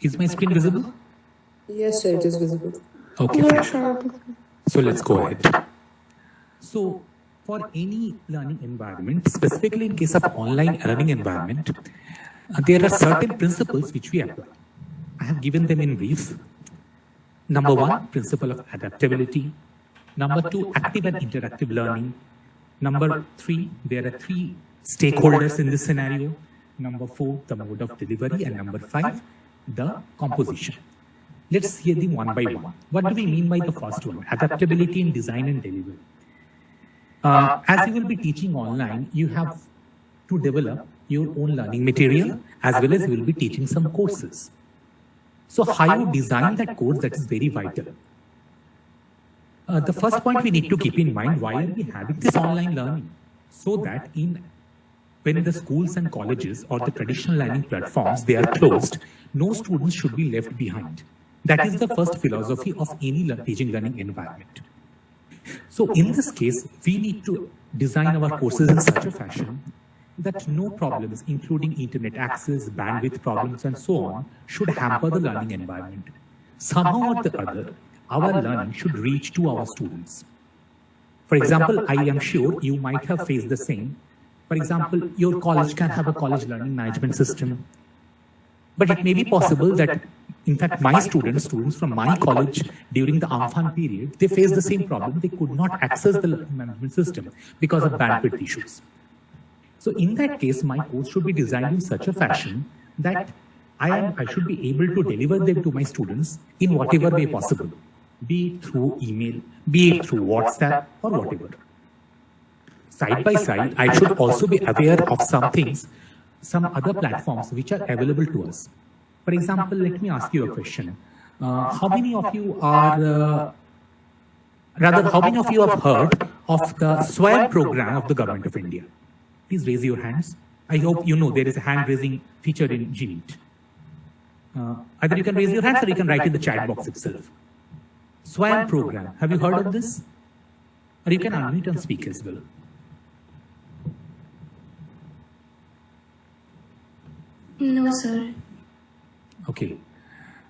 Is my screen visible? Yes, sir, it is visible. Okay, Yes, fine. sir. So let's go ahead. So for any learning environment, specifically in case of online learning environment, there are certain principles which we apply. I have given them in brief. Number one, principle of adaptability. Number two, active and interactive learning. Number three, there are three stakeholders in this scenario. Number four, the mode of delivery. And number five, the composition. Let's hear them one by one. What do we mean by the first one? Adaptability in design and delivery. As you will be teaching online, you have to develop your own learning material as well as you will be teaching some courses. So how you design that course, that is very vital. The first point we need to keep in mind, why are we having this online learning? So that when the schools and colleges or the traditional learning platforms, they are closed, no students should be left behind. That is the first philosophy of any teaching learning environment. So in this case, we need to design our courses in such a fashion that no problems, including internet access, bandwidth problems, and so on, should hamper the learning environment. Somehow or the other, our learning should reach to our students. For example, I am sure you might have faced the same. For example, your college can have a college learning management system. But it may be possible that, in fact, my students from my college during the Amphan period, they faced the same problem. They could not access the learning management system because of bandwidth issues. So in that case, my course should be designed in such a fashion that I should be able to deliver them to my students in whatever way possible, be it through email, be it through WhatsApp, or whatever. Side by side, I should also be aware of some things, some other platforms which are available to us. For example, let me ask you a question. How many of you have heard of the SWAM program of the Government of India? Please raise your hands. I hope you know there is a hand raising feature in GMeet. Either you can raise your hands or you can write in the chat box itself. SWAM program, have you heard of this? Or you can unmute and speak as well. No, sir. Okay.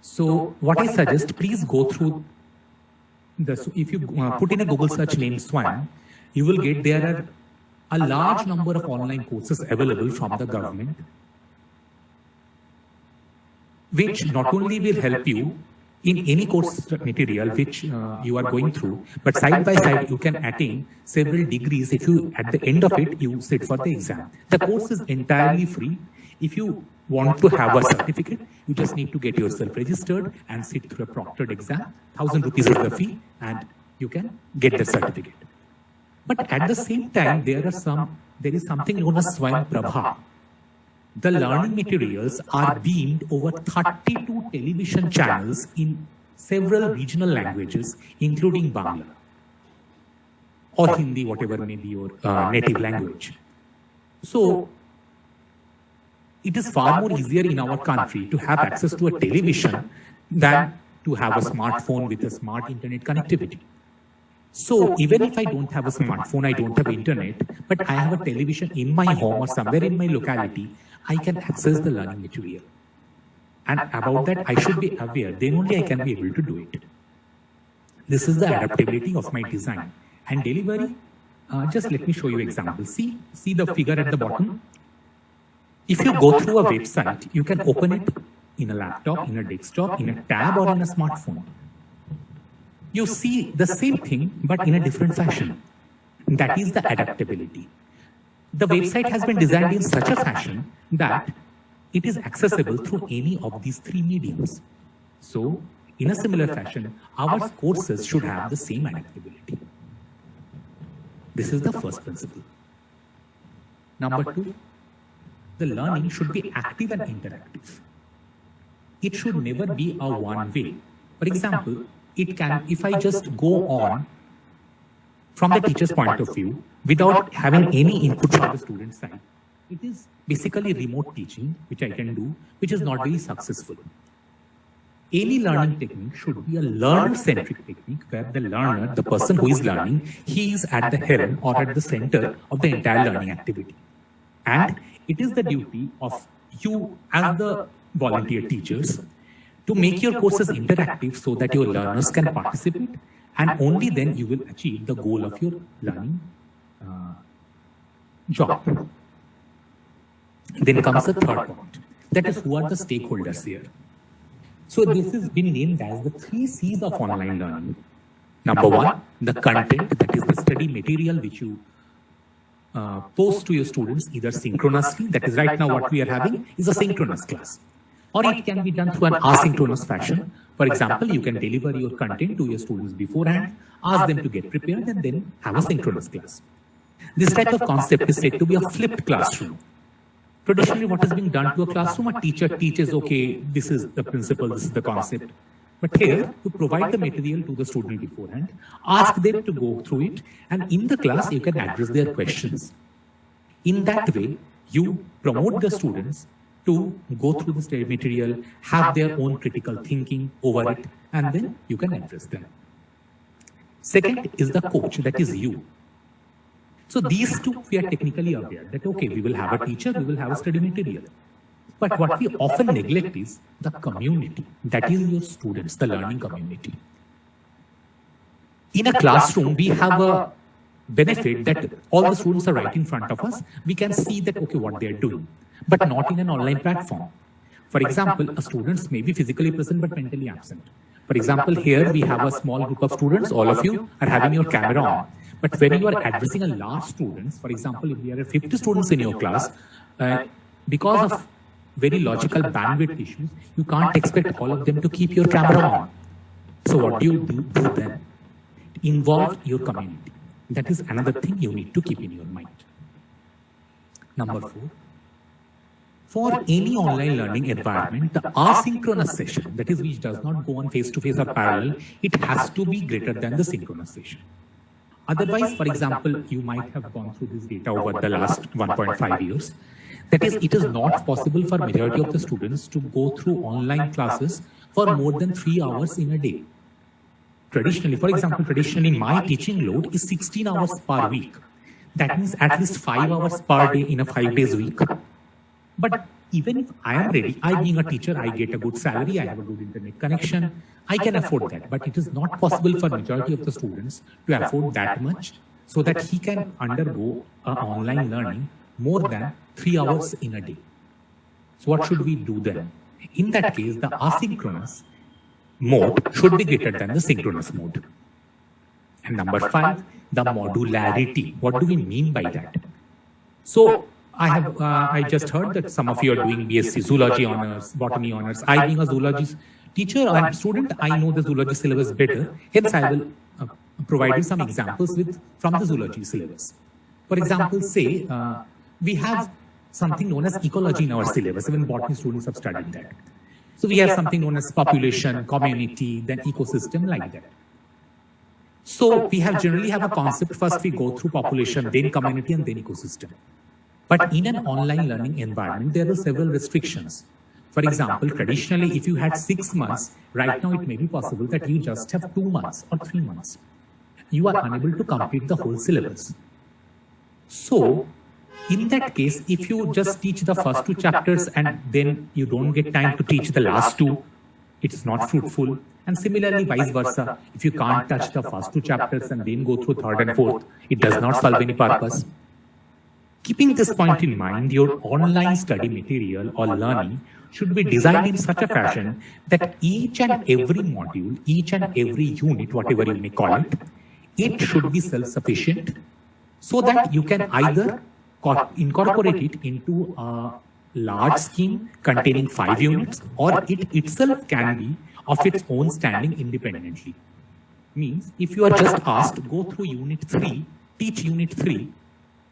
So what I suggest, please go through this. If you put in a Google search name SWAM, you will get there are a large number of online courses available from the government, which not only will help you in any course material which you are going through, but side by side you can attain several degrees if you, at the end of it, you sit for the exam. The course is entirely free. If you want to have a certificate, you just need to get yourself registered and sit through a proctored exam. 1,000 rupees is the fee, and you can get the certificate. But at the same time, there is something known as Swayam Prabha. The learning materials are beamed over 32 television channels in several regional languages, including Bangla or Hindi, whatever may be your native language. So it is far more easier in our country to have access to a television than to have a smartphone with a smart internet connectivity. So even if I don't have a smartphone, I don't have internet, but I have a television in my home or somewhere in my locality, I can access the learning material. And about that, I should be aware. Then only I can be able to do it. This is the adaptability of my design. And delivery, just let me show you example. See the figure at the bottom? If you go through a website, you can open it in a laptop, in a desktop, in a tab, or in a smartphone. You see the same thing, but in a different fashion. That is the adaptability. The website has been designed in such a fashion that it is accessible through any of these three mediums. So, in a similar fashion, our courses should have the same adaptability. This is the first principle. Number two, the learning should be active and interactive. It should never be a one-way. For example, it can, if I just go on from the teacher's point of view without having any input from the student side, it is basically remote teaching, which I can do, which is not very successful. Any learning technique should be a learner-centric technique where the learner, the person who is learning, he is at the helm or at the center of the entire learning activity. And it is the duty of you as the volunteer teachers to make your courses interactive so that your learners can participate, and only then you will achieve the goal of your learning job. Then comes the third point, that is who are the stakeholders here. So this has been named as the 3 C's of online learning. Number 1, the content, that is the study material which you post to your students either synchronously, that is right now what we are having is a synchronous class, or it can be done through an asynchronous fashion. For example, you can deliver your content to your students beforehand, ask them to get prepared, and then have a synchronous class. This type of concept is said to be a flipped classroom. Traditionally, what is being done to a classroom, a teacher teaches, okay, this is the principle, this is the concept. But here, you provide the material to the student beforehand, ask them to go through it, and in the class, you can address their questions. In that way, you promote the students to go through the study material, have their own critical thinking over it, and then you can address them. Second is the coach, that is you. So these two, we are technically aware that, okay, we will have a teacher, we will have a study material. But what we often neglect is the community, that is your students, the learning community. In a classroom, we have a benefit that all the students are right in front of us. We can see that, okay, what they are doing, but not in an online platform. For example, students may be physically present but mentally absent. For example, here we have a small group of students, all of you are having your camera on. But when you are addressing a large students, for example, if there are 50 students in your class, because of very logical bandwidth issues, you can't expect all of them to keep your camera on. So what do you do then? Involve your community. That is another thing you need to keep in your mind. Number 4. For any online learning environment, the asynchronous session, that is which does not go on face-to-face or parallel, it has to be greater than the synchronous session. Otherwise, for example, you might have gone through this data over the last 1.5 years. That is, it is not possible for majority of the students to go through online classes for more than 3 hours in a day. Traditionally, for example, my teaching load is 16 hours per week. That means at least 5 hours per day in a 5 days week. But even if I am ready, I being a teacher, I get a good salary, I have a good internet connection, I can afford that. But it is not possible for majority of the students to afford that much so that he can undergo online learning more than 3 hours in a day. So what should we do then? In that case, the asynchronous mode should be greater than the synchronous mode. And number 5, the modularity. What do we mean by that? So I just heard that some of you are doing BSc Zoology honors, Botany honors. I being a zoology teacher and student, I know the zoology syllabus better. Hence, I will provide you some examples from the zoology syllabus. For example, say we have something known as ecology in our syllabus. Even botany students have studied that. So we have something known as population, community, then ecosystem, like that. So we generally have a concept. First we go through population, then community, and then ecosystem. But in an online learning environment, there are several restrictions. For example, traditionally, if you had 6 months, right now it may be possible that you just have 2 months or 3 months. You are unable to complete the whole syllabus. So, in that case, if you just teach the first 2 chapters and then you don't get time to teach the last 2, it's not fruitful. And similarly, vice versa. If you can't touch the first 2 chapters and then go through 3rd and 4th, it does not solve any purpose. Keeping this point in mind, your online study material or learning should be designed in such a fashion that each and every module, each and every unit, whatever you may call it, it should be self-sufficient so that you can either incorporate it into a large scheme containing 5 units, or it itself can be of its own standing independently. Means if you are just asked to go through unit 3, teach unit 3,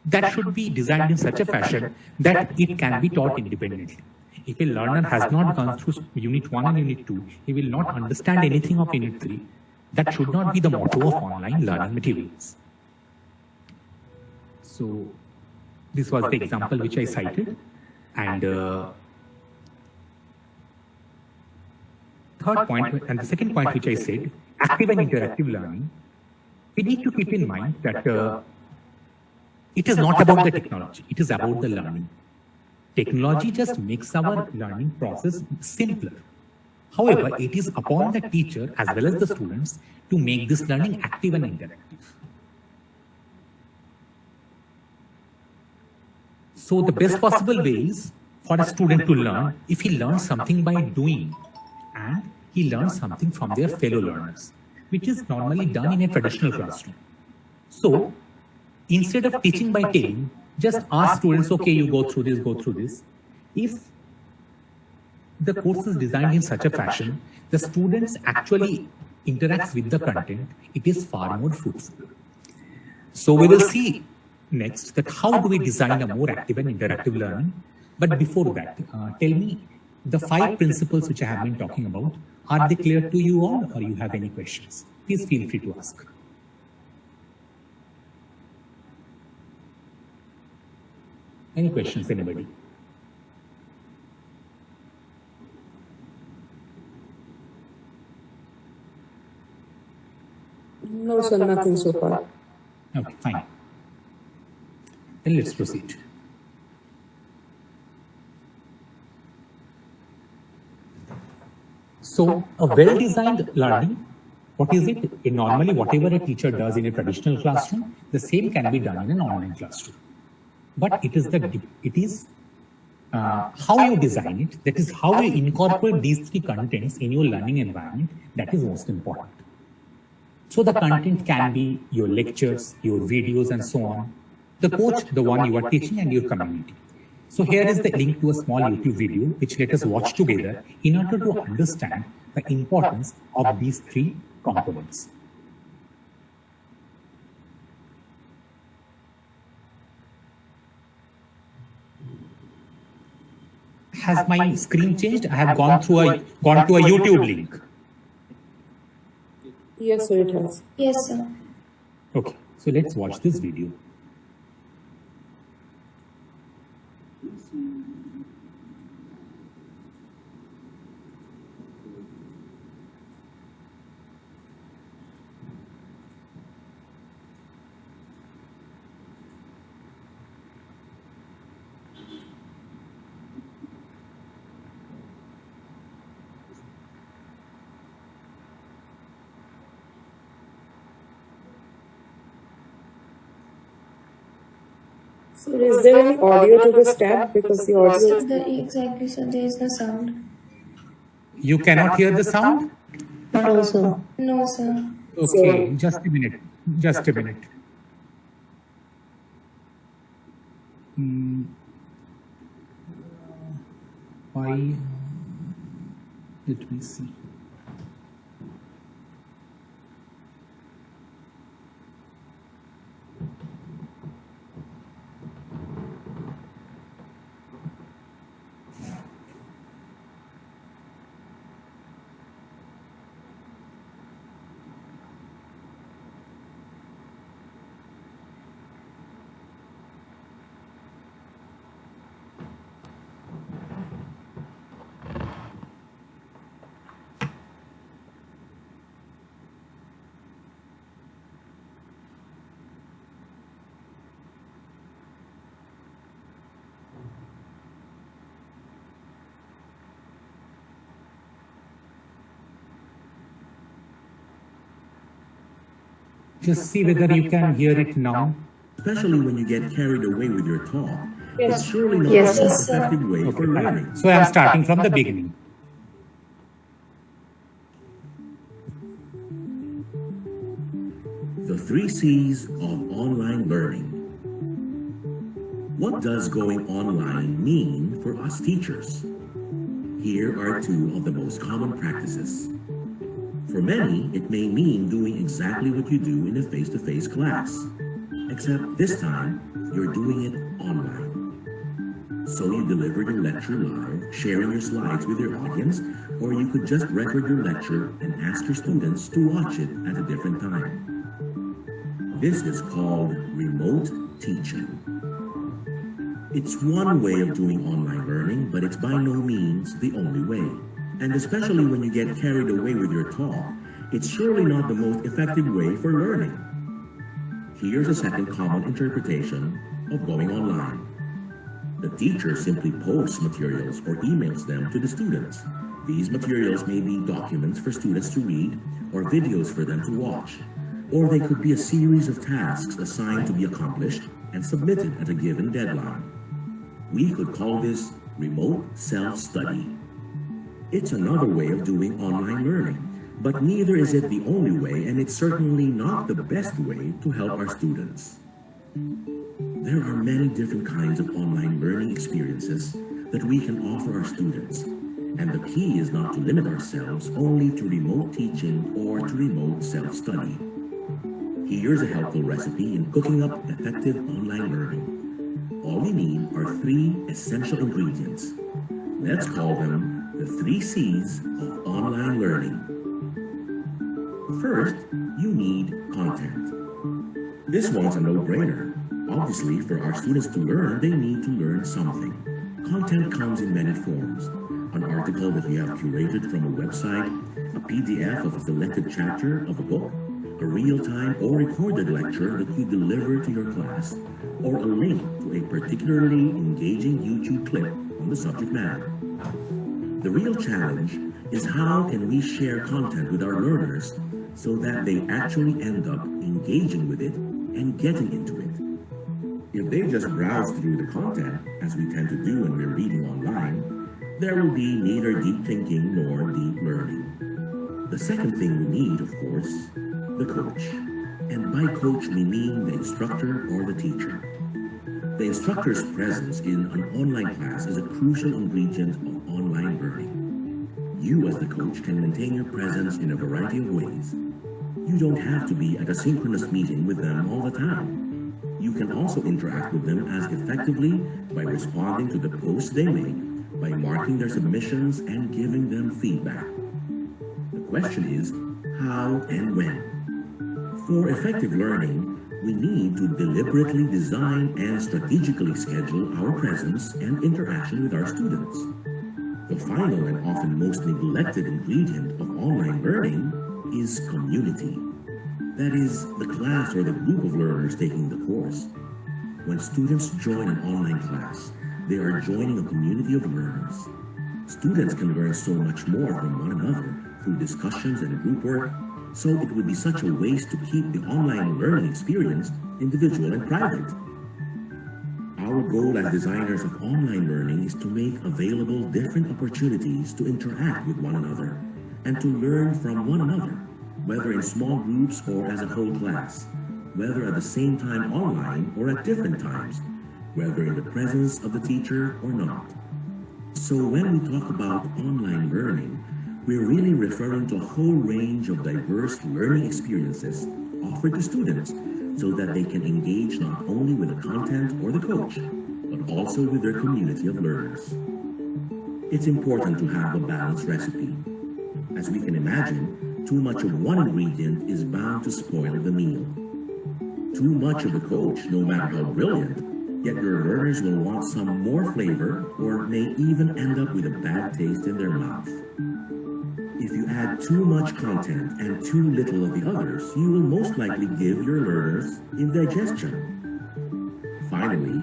that should be designed in such a fashion that it can be taught independently. If a learner has not gone through unit 1 and unit 2, he will not understand anything of unit 3. That should not be the motto of online learning materials. So this was the example which I cited. And third point, and the second point which I said, active and interactive learning, we need to keep in mind that it is not about the technology, it is about the learning. Technology just makes our learning process simpler. However, it is upon the teacher as well as the students to make this learning active and interactive. So the best possible way is for a student to learn if he learns something by doing and he learns something from their fellow learners, which is normally done in a traditional classroom. So instead of teaching by telling, just ask students, okay, you go through this, go through this. If the course is designed in such a fashion, the students actually interacts with the content, it is far more fruitful. So we will see next that how do we design a more active and interactive learning. But before that, tell me the 5 principles which I have been talking about, are they clear to you all or you have any questions? Please feel free to ask. Any questions, anybody? No, sir, nothing so far. Okay, fine. Then let's proceed. So, a well-designed learning, what is it? Normally, whatever a teacher does in a traditional classroom, the same can be done in an online classroom. But it is how you design it, that is how you incorporate these 3 contents in your learning environment, that is most important. So the content can be your lectures, your videos and so on, the coach, the one you are teaching and your community. So here is the link to a small YouTube video which let us watch together in order to understand the importance of these 3 components. Has my screen changed? I have gone to a YouTube link. Yes, sir, it has. Yes, sir. Okay, so let's watch this video. Sir, is there any audio to this tab? Because the audio is... Exactly, sir. There is no sound. You cannot hear the sound? No, sir. No, sir. Okay, just a minute. Just a minute. Why? Let me see. Just see whether you can hear it now. Especially when you get carried away with your talk. Yes. It's surely not Yes, the most sir. effective way for learning. So I am starting from the beginning. The 3 C's of online learning. What does going online mean for us teachers? Here are 2 of the most common practices. For many, it may mean doing exactly what you do in a face-to-face class, except this time, you're doing it online. So you deliver your lecture live, sharing your slides with your audience, or you could just record your lecture and ask your students to watch it at a different time. This is called remote teaching. It's one way of doing online learning, but it's by no means the only way. And especially when you get carried away with your talk, it's surely not the most effective way for learning. Here's a second common interpretation of going online. The teacher simply posts materials or emails them to the students. These materials may be documents for students to read or videos for them to watch, or they could be a series of tasks assigned to be accomplished and submitted at a given deadline. We could call this remote self-study. It's another way of doing online learning, but neither is it the only way, and it's certainly not the best way to help our students. There are many different kinds of online learning experiences that we can offer our students, and the key is not to limit ourselves only to remote teaching or to remote self-study. Here's a helpful recipe in cooking up effective online learning. All we need are 3 essential ingredients. Let's call them the 3 C's of online learning. First, you need content. This one's a no-brainer. Obviously, for our students to learn, they need to learn something. Content comes in many forms. An article that you have curated from a website, a PDF of a selected chapter of a book, a real-time or recorded lecture that you deliver to your class, or a link to a particularly engaging YouTube clip on the subject matter. The real challenge is how can we share content with our learners so that they actually end up engaging with it and getting into it. If they just browse through the content, as we tend to do when we're reading online, there will be neither deep thinking nor deep learning. The second thing we need, of course, the coach. And by coach, we mean the instructor or the teacher. The instructor's presence in an online class is a crucial ingredient of online learning. You as the coach can maintain your presence in a variety of ways. You don't have to be at a synchronous meeting with them all the time. You can also interact with them as effectively by responding to the posts they make, by marking their submissions and giving them feedback. The question is, how and when? For effective learning, we need to deliberately design and strategically schedule our presence and interaction with our students. The final and often most neglected ingredient of online learning is community. That is, the class or the group of learners taking the course. When students join an online class, they are joining a community of learners. Students can learn so much more from one another through discussions and group work, so it would be such a waste to keep the online learning experience individual and private. Our goal as designers of online learning is to make available different opportunities to interact with one another and to learn from one another, whether in small groups or as a whole class, whether at the same time online or at different times, whether in the presence of the teacher or not. So when we talk about online learning, we're really referring to a whole range of diverse learning experiences offered to students so that they can engage not only with the content or the coach, but also with their community of learners. It's important to have a balanced recipe. As we can imagine, too much of one ingredient is bound to spoil the meal. Too much of the coach, no matter how brilliant, yet your learners will want some more flavor or may even end up with a bad taste in their mouth. If you add too much content and too little of the others, you will most likely give your learners indigestion. Finally,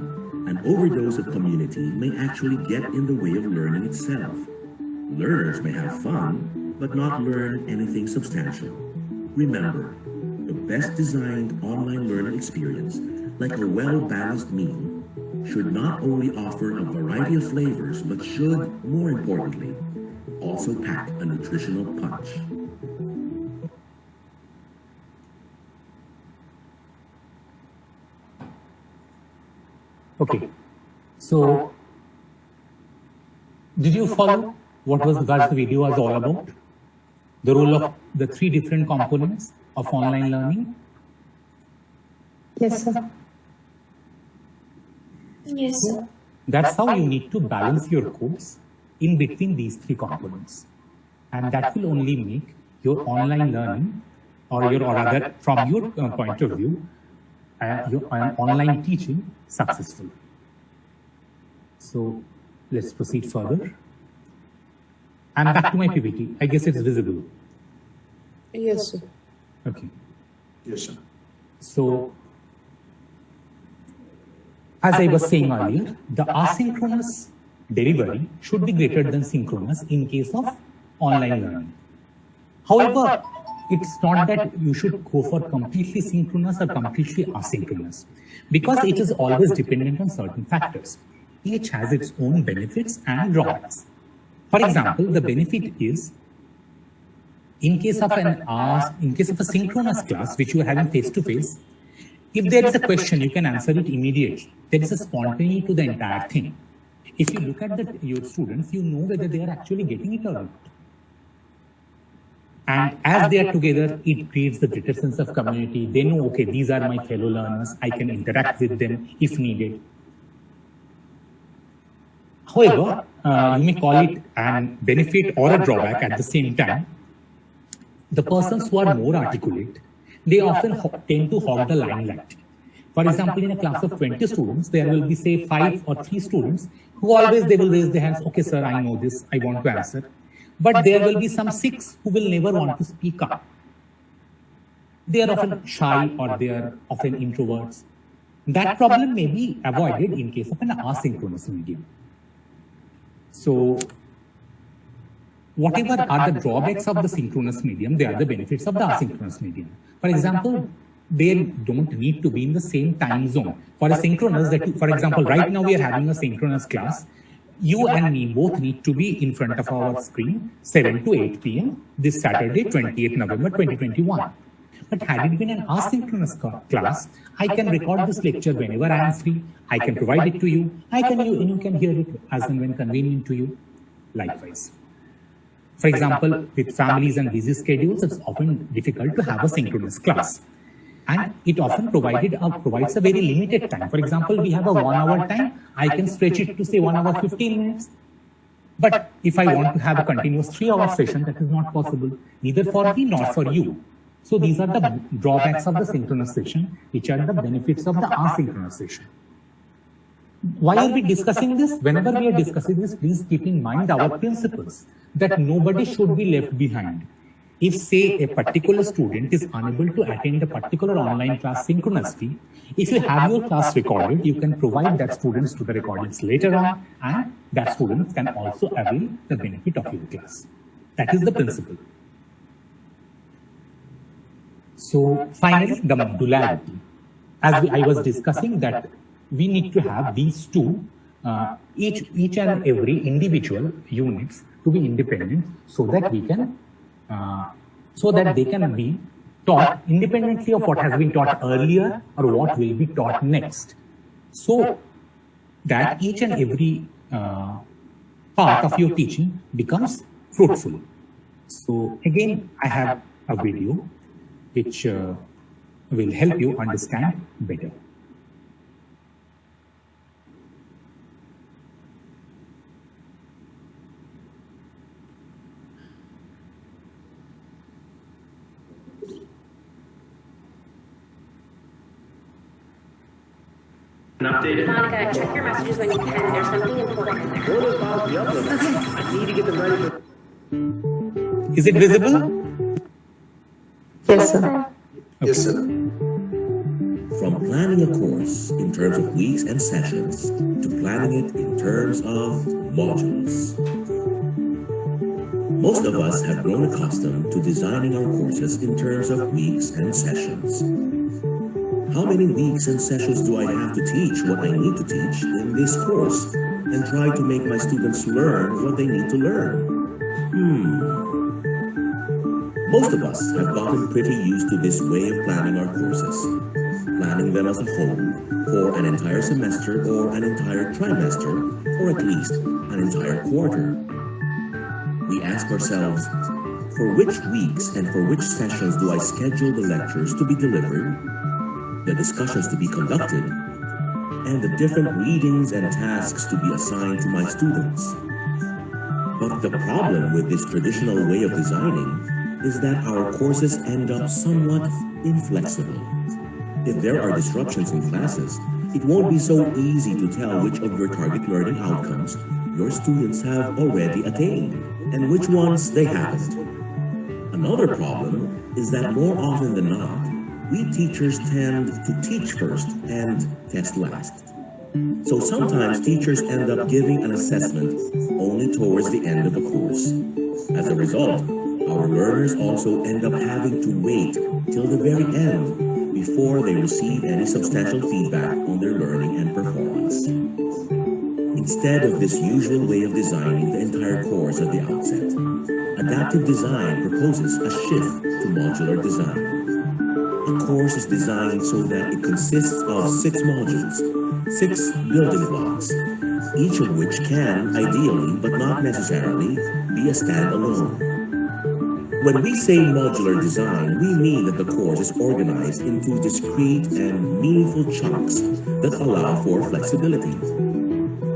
an overdose of community may actually get in the way of learning itself. Learners may have fun, but not learn anything substantial. Remember, the best designed online learning experience, like a well-balanced meal, should not only offer a variety of flavors, but should, more importantly, also pack a nutritional punch. Okay, so did you follow what the video was all about? The role of the 3 different components of online learning? Yes, sir. Yes, sir. That's how you need to balance your course in between these 3 components. And that will only make your online learning, or rather from your point of view, your online teaching successful. So let's proceed further. I'm back to my PPT. I guess it's visible. Yes, sir. Okay. Yes, sir. So, as I was saying earlier, the asynchronous delivery should be greater than synchronous in case of online learning. However, it's not that you should go for completely synchronous or completely asynchronous, because it is always dependent on certain factors. Each has its own benefits and drawbacks. For example, the benefit is, in case of a synchronous class which you are having face to face, if there is a question, you can answer it immediately. There is a spontaneity to the entire thing. If you look at your students, you know whether they are actually getting it or not. And as they are together, it creates the greater sense of community. They know, okay, these are my fellow learners. I can interact with them if needed. However, you may call it a benefit or a drawback at the same time. The persons who are more articulate, they often tend to hog the limelight. For example, in a class of 20 students, there will be, say, 5 or 3 students who always they will raise their hands, okay, sir, I know this, I want to answer. But there will be some 6 who will never want to speak up. They are often shy or they are often introverts. That problem may be avoided in case of an asynchronous medium. So, whatever are the drawbacks of the synchronous medium, they are the benefits of the asynchronous medium. For example, they don't need to be in the same time zone. For a synchronous, for example, right now we are having a synchronous class. You and me both need to be in front of our screen 7 to 8 p.m. this Saturday, 28th November 2021. But had it been an asynchronous class, I can record this lecture whenever I am free. I can provide it to you. You can hear it as and when convenient to you. Likewise. For example, with families and busy schedules, it's often difficult to have a synchronous class. And it often provides a very limited time. For example, we have a 1 hour time. I can stretch it to say 1 hour 15 minutes. But if I want to have a continuous 3-hour session, that is not possible, neither for me nor for you. So these are the drawbacks of the synchronous session, which are the benefits of the asynchronous session. Why are we discussing this? Whenever we are discussing this, please keep in mind our principles, that nobody should be left behind. If, say, a particular student is unable to attend a particular online class synchronously, if you have your class recorded, you can provide that students to the recordings later on, and that student can also avail the benefit of your class. That is the principle. So, finally, the modularity. As I was discussing that we need to have these two, each and every individual units to be independent so that we can so that they can be taught independently of what has been taught earlier or what will be taught next. So that each and every part of your teaching becomes fruitful. So again, I have a video which will help you understand better. Monica, check your messages when you can. There's something important. I need to get them ready. Is it visible? Yes, sir. Yes, sir. From planning a course in terms of weeks and sessions to planning it in terms of modules. Most of us have grown accustomed to designing our courses in terms of weeks and sessions. How many weeks and sessions do I have to teach what I need to teach in this course and try to make my students learn what they need to learn? Most of us have gotten pretty used to this way of planning our courses, planning them as a whole for an entire semester or an entire trimester or at least an entire quarter. We ask ourselves, for which weeks and for which sessions do I schedule the lectures to be delivered, the discussions to be conducted, and the different readings and tasks to be assigned to my students? But the problem with this traditional way of designing is that our courses end up somewhat inflexible. If there are disruptions in classes, it won't be so easy to tell which of your target learning outcomes your students have already attained and which ones they haven't. Another problem is that more often than not, we teachers tend to teach first and test last. So sometimes teachers end up giving an assessment only towards the end of the course. As a result, our learners also end up having to wait till the very end before they receive any substantial feedback on their learning and performance. Instead of this usual way of designing the entire course at the outset, adaptive design proposes a shift to modular design. A course is designed so that it consists of 6 modules, 6 building blocks, each of which can, ideally but not necessarily, be a standalone. When we say modular design, we mean that the course is organized into discrete and meaningful chunks that allow for flexibility.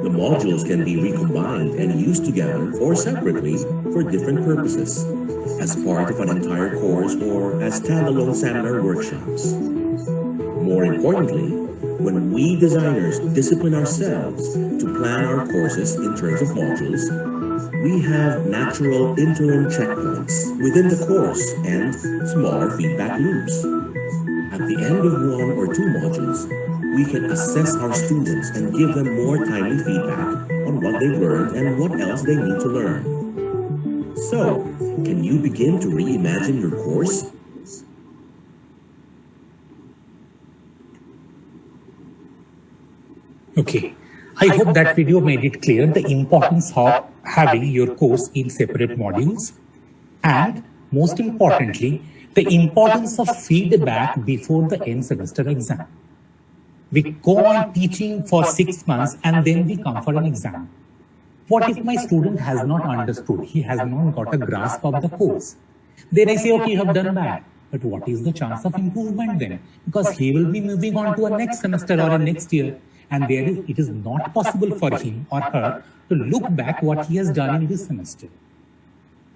The modules can be recombined and used together or separately for different purposes, as part of an entire course or as standalone seminar workshops. More importantly, when we designers discipline ourselves to plan our courses in terms of modules, we have natural interim checkpoints within the course and smaller feedback loops. At the end of 1 or 2 modules, we can assess our students and give them more timely feedback on what they've learned and what else they need to learn. So, can you begin to reimagine your course? Okay, I hope that video made it clear the importance of having your course in separate modules and, most importantly, the importance of feedback before the end semester exam. We go on teaching for 6 months and then we come for an exam. What if my student has not understood? He has not got a grasp of the course. Then I say, okay, you have done bad. But what is the chance of improvement then? Because he will be moving on to a next semester or a next year. And it is not possible for him or her to look back what he has done in this semester.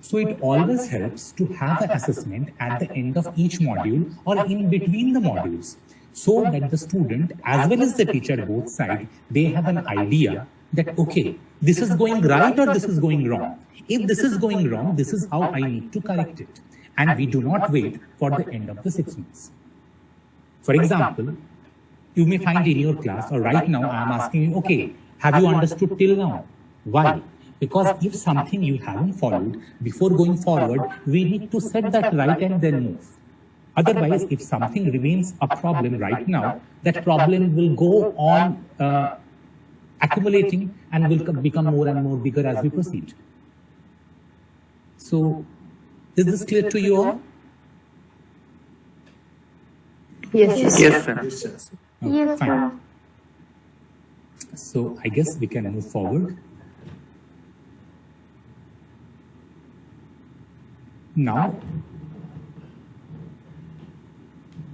So it always helps to have an assessment at the end of each module or in between the modules, so that the student as well as the teacher, both sides, they have an idea that, okay, this is going right or this is going wrong. If this is going wrong, this is how I need to correct it. And we do not wait for the end of the 6 months. For example, you may find in your class, or right now I am asking you, okay, have you understood till now? Why? Because if something you haven't followed, before going forward, we need to set that right and then move. Otherwise, if something remains a problem right now, that problem will go on accumulating and will become more and more bigger as we proceed. So, is this clear to you all? Yes. Yes, sir. Yes, sir. Okay, fine. So, I guess we can move forward. Now,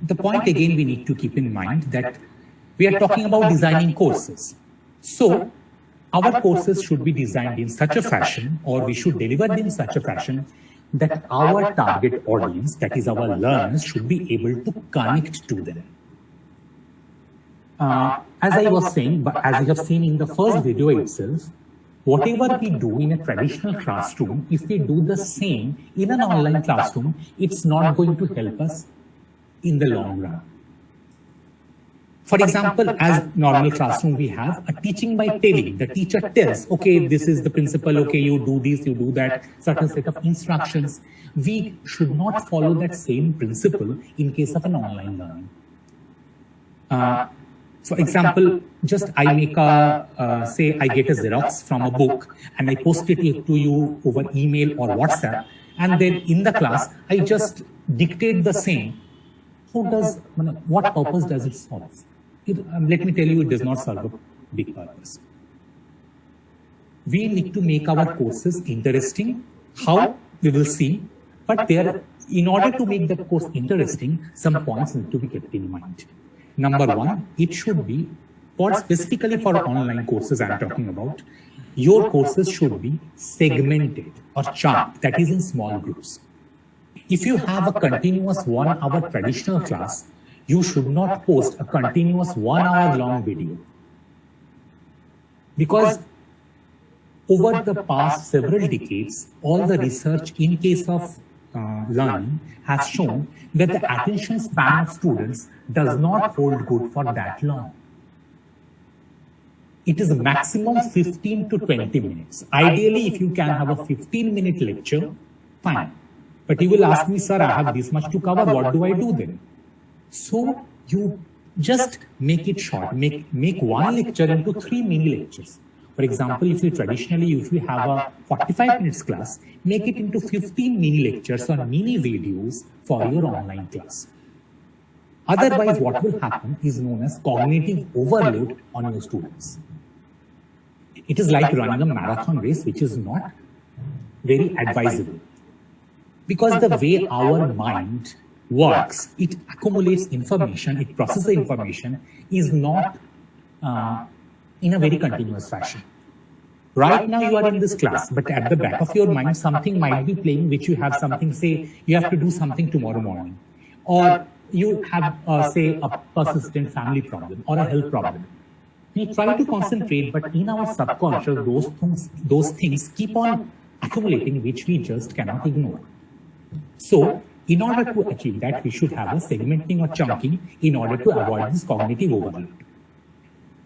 the point again we need to keep in mind that we are talking about designing courses. So, our courses should be designed in such a fashion, or we should deliver them in such a fashion that our target audience, that is our learners, should be able to connect to them. As I was saying, but as you have seen in the first video itself, whatever we do in a traditional classroom, if we do the same in an online classroom, it's not going to help us in the long run. For example, as normal classroom, we have a teaching by telling. The teacher tells, okay, this is the principle, okay, you do this, you do that, certain set of instructions. We should not follow that same principle in case of an online learning. For example, just I make say I get a Xerox from a book and I post it to you over email or WhatsApp, and then in the class, I just dictate the same. What purpose does it serve? Let me tell you, it does not serve a big purpose. We need to make our courses interesting. How? We will see. But in order to make that course interesting, some points need to be kept in mind. Number one, it should be, specifically for online courses I'm talking about, your courses should be segmented or chunked, that is in small groups. If you have a continuous 1 hour traditional class, you should not post a continuous 1 hour long video. Because over the past several decades, all the research in case of learning has shown that the attention span of students does not hold good for that long. it is maximum 15 to 20 minutes. Ideally, if you can have a 15-minute lecture, fine. But you will ask me, sir, I have this much to cover. What do I do then? So you just make it short. Make one lecture into 3 mini lectures. For example, if you have a 45 minutes class, make it into 15 mini lectures or mini videos for your online class. Otherwise, what will happen is known as cognitive overload on your students. It is like running a marathon race, which is not very advisable. Because the way our mind works, it accumulates information, it processes information, is not in a very continuous fashion. Right now you are in this class, but at the back of your mind, something might be playing which you have something, say, you have to do something tomorrow morning. Or you have, say, a persistent family problem or a health problem. We try to concentrate, but in our subconscious, those things keep on accumulating, which we just cannot ignore. So, in order to achieve that, we should have a segmenting or chunking in order to avoid this cognitive overload.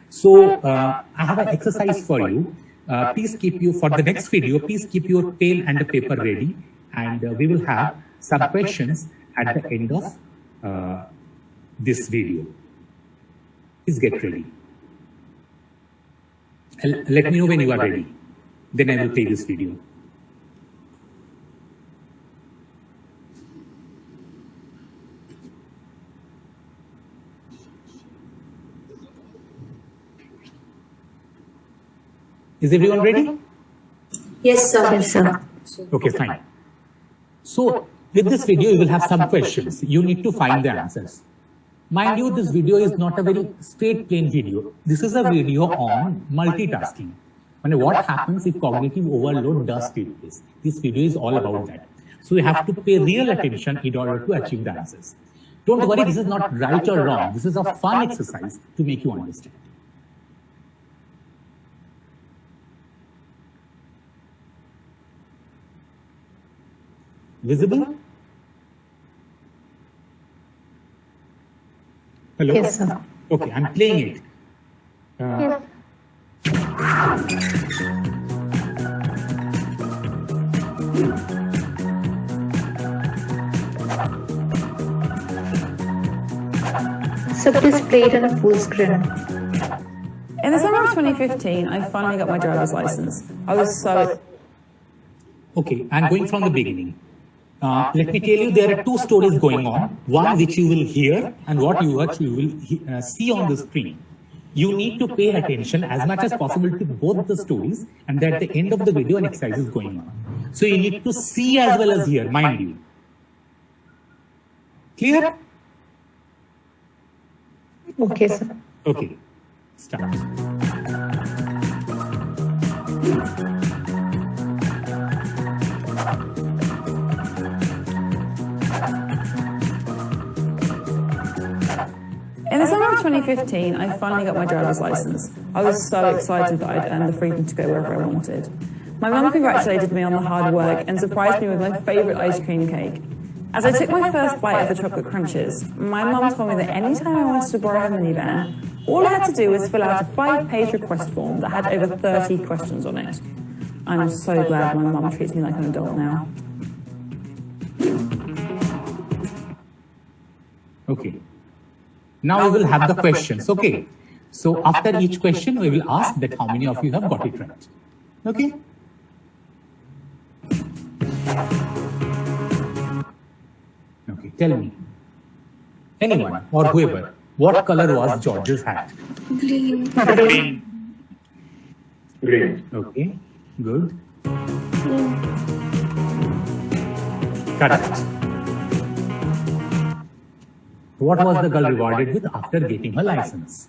So, I have an exercise for you. Please keep for the next video, please keep your pen and the paper ready, and we will have some questions at the end of this video. Please get ready. Let me know when you are ready. Then I will play this video. Is everyone ready? Yes, sir. Yes, sir. Okay, fine. So, with this video, you will have some questions. You need to find the answers. Mind you, this video is not a very straight plain video. This is a video on multitasking. And what happens if cognitive overload does take place? This video is all about that. So you have to pay real attention in order to achieve the answers. Don't worry, this is not right or wrong. This is a fun exercise to make you understand. Visible? Hello? Yes, sir. Okay, I'm playing it. Yes. So please play it on a full screen. In the summer of 2015, I finally got my driver's license. I was so... Okay, I'm going from the beginning. Let me tell you, there are two stories going on. One which you will hear and what you will see on the screen. You need to pay attention as much as possible to both the stories, and at the end of the video an exercise is going on. So you need to see as well as hear, mind you. Clear? Okay, sir. Okay, start. In the summer of 2015, I finally got my driver's license. I was so excited that I'd earned the freedom to go wherever I wanted. My mum congratulated me on the hard work and surprised me with my favourite ice cream cake. As I took my first bite of the chocolate crunches, my mum told me that any time I wanted to borrow her minivan, all I had to do was fill out a 5-page request form that had over 30 questions on it. I'm so glad my mum treats me like an adult now. Okay. Now we will have the questions. Okay. So after each question, we will ask that how many of you have got it right. Okay. Okay. Tell me. Anyone or whoever. What color was George's hat? Green. Green. Okay. Good. Correct. What was the girl rewarded with after getting her license?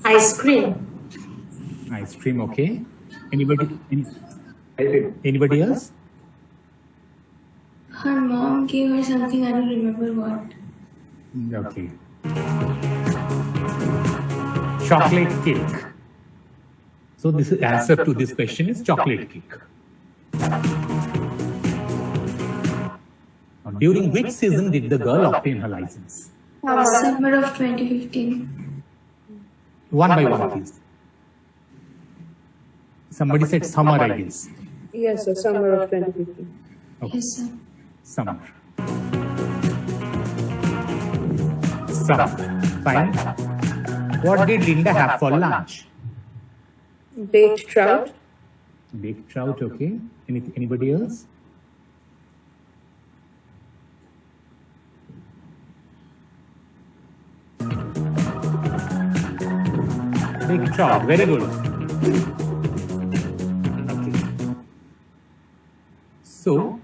Ice cream. Ice cream, okay. Anybody I else? Her mom gave her something, I don't remember what. Okay. Chocolate cake. So this answer to this question is chocolate cake. During which season did the girl obtain her license? Summer of 2015. One by one, please. Somebody said summer, I guess. Yes, sir. Summer of 2015. Yes, sir. Summer. Summer. Fine. What did Linda have for lunch? Baked trout. Baked trout, okay. Anybody else? Baked trout, very good. Okay. So,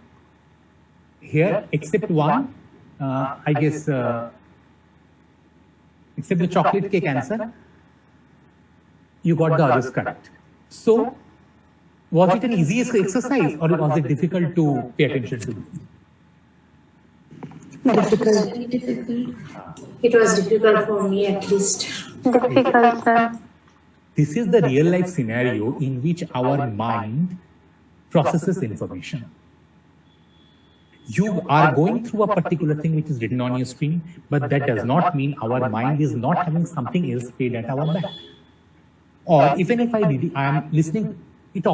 here, except one, I guess, except the chocolate cake answer, you got the others correct. So, was it an easy exercise or was it difficult to pay attention to? Difficult. Very difficult. It was difficult for me at least. Difficult, sir. This is the real life scenario in which our mind processes information. You are going through a particular thing which is written on your screen, but that does not mean our mind is not having something else played at our back. Or even if I am listening, it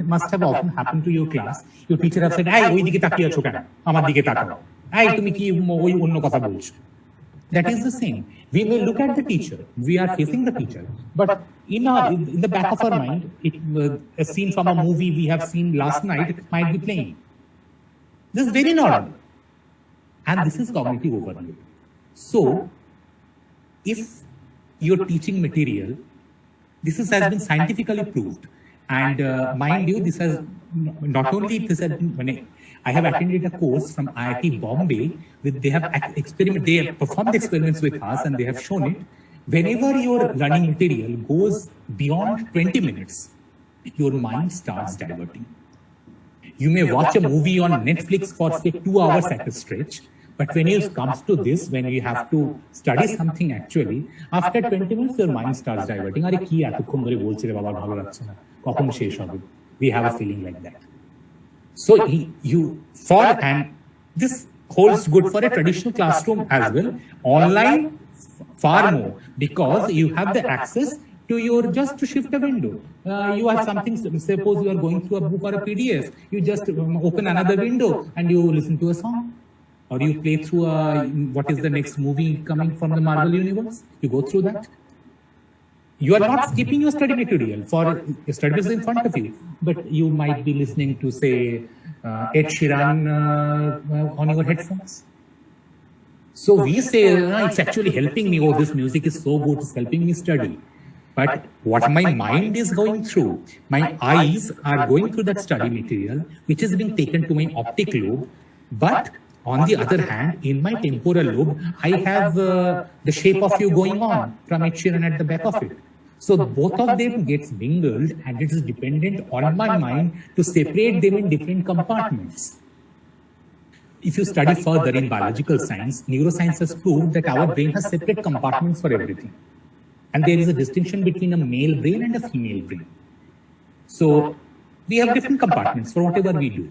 must have often happened to your class. Your teacher have said, "Hey, ওই দিকে তাকিয়ে আছো কেন? আমার দিকে তাকাও। এই তুমি কি ওই অন্য কথা বলছো?" That is the same. We may look at the teacher, we are facing the teacher, but in the back of our mind, a scene from a movie we have seen last night might be playing. This is very normal. And this is cognitive overload. So, if you're teaching material, this has been scientifically proved. And mind you, this has not only this has been, when I have attended a course from IIT Bombay, they have performed experiments with us and they have shown it. Whenever your learning material goes beyond 20 minutes, your mind starts diverting. You may watch a movie on Netflix for say 2 hours at a stretch, but when it comes to this, when you have to study something actually, after 20 minutes your mind starts diverting. Are ki এতক্ষণ ধরে বলছি রে বাবা ভালো লাগছে না কখন শেষ হবে? We have a feeling like that. So and this holds good for a traditional classroom as well. Online, far more, because you have the access to just to shift a window. You have something, suppose you are going through a book or a PDF, you just open another window and you listen to a song. Or you play through what is the next movie coming from the Marvel universe, you go through that. You are not skipping your study material for your study is in front of you, but you might be listening to say Ed Sheeran on your headphones. So we say it's actually helping me. Oh, this music is so good, it's helping me study. But what my mind is going through, my eyes are going through that study material, which is being taken to my optic lobe. But on the other hand, in my temporal lobe, I have the shape of you going on from Ed Sheeran at the back of it. So both of them gets mingled and it is dependent on my mind to separate them in different compartments. If you study further in biological science, neuroscience has proved that our brain has separate compartments for everything. And there is a distinction between a male brain and a female brain. So we have different compartments for whatever we do.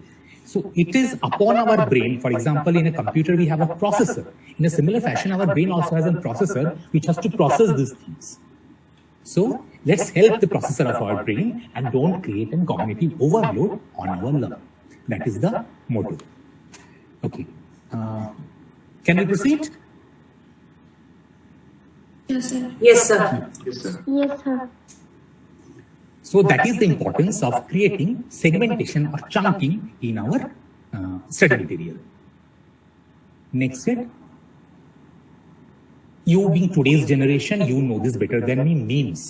So it is upon our brain, for example, in a computer we have a processor. In a similar fashion, our brain also has a processor which has to process these things. So let's help the processor of our brain and don't create a cognitive overload on our learning. That is the motto. Okay. Can we proceed? Yes, sir. Yes, sir. Yes, sir. So that is the importance of creating segmentation or chunking in our study material. Next step. You being today's generation, you know this better than me, memes.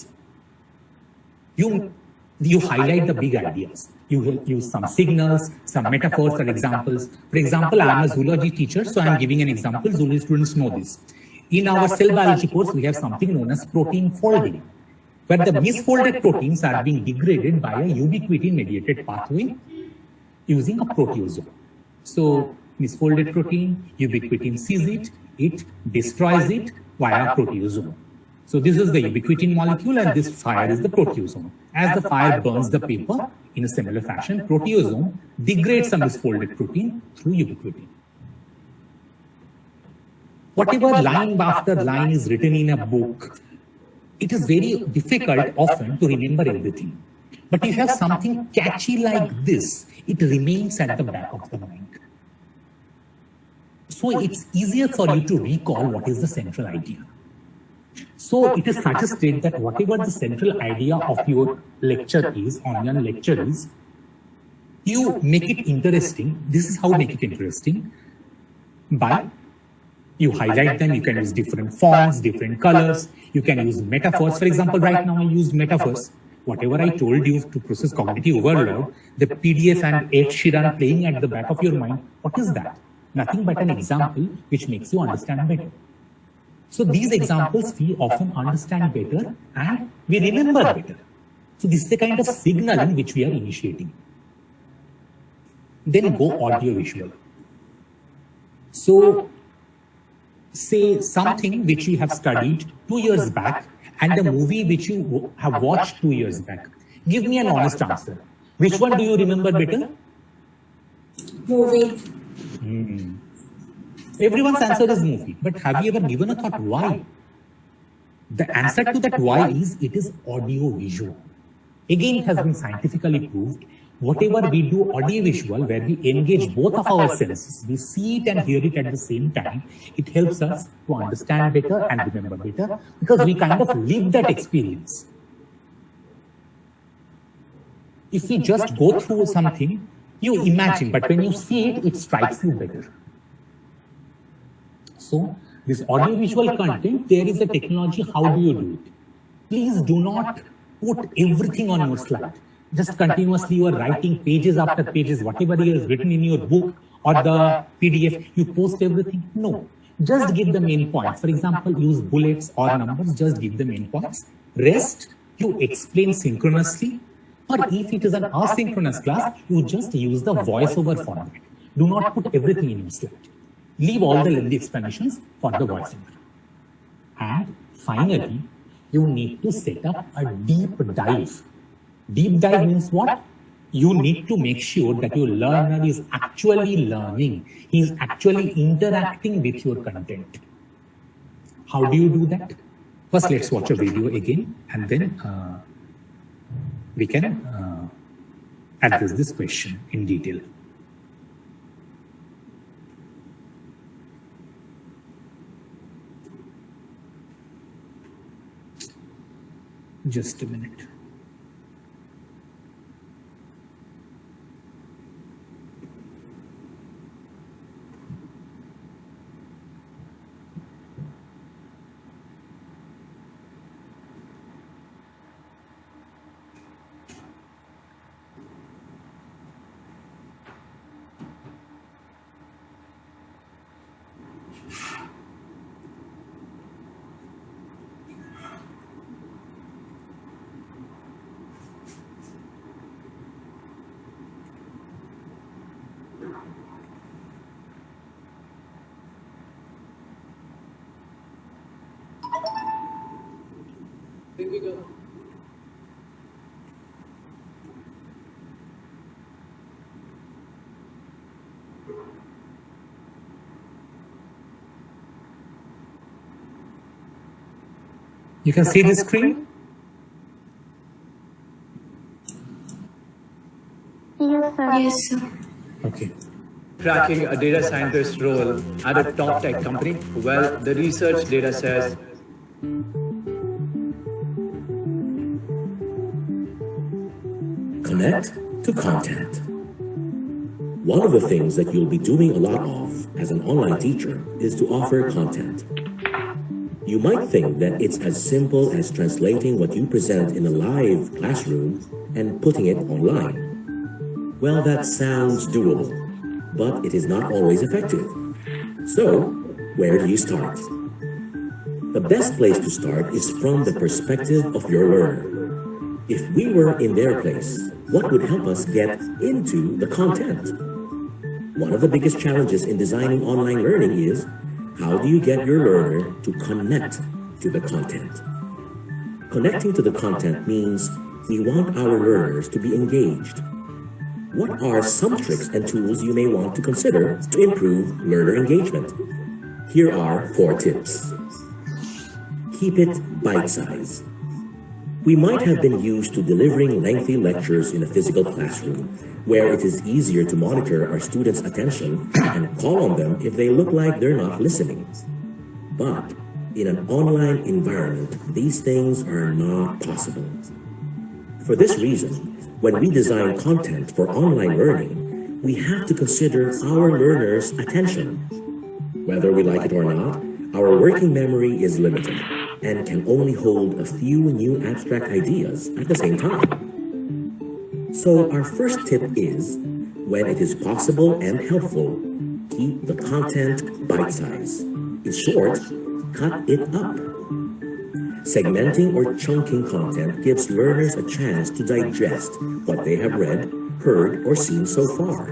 You highlight the big ideas. You use some signals, some metaphors or examples. For example, I am a zoology teacher, so I am giving an example. Zoology students know this. In our cell biology course, we have something known as protein folding, where the misfolded proteins are being degraded by a ubiquitin-mediated pathway using a proteasome. So, misfolded protein, ubiquitin sees it, it destroys it via proteasome. So, this is the ubiquitin molecule and this fire is the proteasome. As the fire burns the paper, in a similar fashion, proteasome degrades some misfolded protein through ubiquitin. Whatever line after line is written in a book, it is very difficult often to remember everything. But if you have something catchy like this, it remains at the back of the mind. So it's easier for you to recall what is the central idea. So it is suggested that whatever the central idea of your lecture is, online lecture is, you make it interesting. This is how you make it interesting. By you highlight them, you can use different fonts, different colors, you can use metaphors. For example, right now I used metaphors. Whatever I told you to process cognitive overload, the PDF and Ed Sheeran playing at the back of your mind, what is that? Nothing but an example which makes you understand better. So these examples we often understand better and we remember better. So this is the kind of signaling which we are initiating. Then go audio-visual. So say something which you have studied 2 years back and the movie which you have watched 2 years back. Give me an honest answer. Which one do you remember better? Movie. Everyone's answer is movie. But have you ever given a thought why? The answer to that why is it is audio-visual. Again, it has been scientifically proved. Whatever we do audio-visual, where we engage both of our senses, we see it and hear it at the same time, it helps us to understand better and remember better because we kind of live that experience. If we just go through something, you imagine, but when you see it, it strikes you better. So, this audio-visual content, there is a technology, how do you do it? Please do not put everything on your slide. Just continuously you are writing pages after pages, whatever is written in your book or the PDF, you post everything. No, just give the main points. For example, use bullets or numbers, just give the main points. Rest, you explain synchronously, or if it is an asynchronous class, you just use the voiceover format. Do not put everything in your slide. Leave all the lengthy explanations for the voiceover. And finally, you need to set up a deep dive. Deep dive means what? You need to make sure that your learner is actually learning. He is actually interacting with your content. How do you do that? First, let's watch a video again, and then we can address this question in detail. Just a minute. You can see the screen? Yes, sir. Yes, sir. Okay. Tracking a data scientist role at a top tech company? Well, the research data says Connect to content. One of the things that you'll be doing a lot of as an online teacher is to offer content. You might think that it's as simple as translating what you present in a live classroom and putting it online. Well, that sounds doable, but it is not always effective. So, where do you start? The best place to start is from the perspective of your learner. If we were in their place, what would help us get into the content? One of the biggest challenges in designing online learning is how do you get your learner to connect to the content? Connecting to the content means we want our learners to be engaged. What are some tricks and tools you may want to consider to improve learner engagement? Here are 4 tips. Keep it bite-sized. We might have been used to delivering lengthy lectures in a physical classroom, where it is easier to monitor our students' attention and call on them if they look like they're not listening. But in an online environment, these things are not possible. For this reason, when we design content for online learning, we have to consider our learners' attention. Whether we like it or not, our working memory is limited and can only hold a few new abstract ideas at the same time. So our first tip is, when it is possible and helpful, keep the content bite-sized. In short, cut it up. Segmenting or chunking content gives learners a chance to digest what they have read, heard, or seen so far.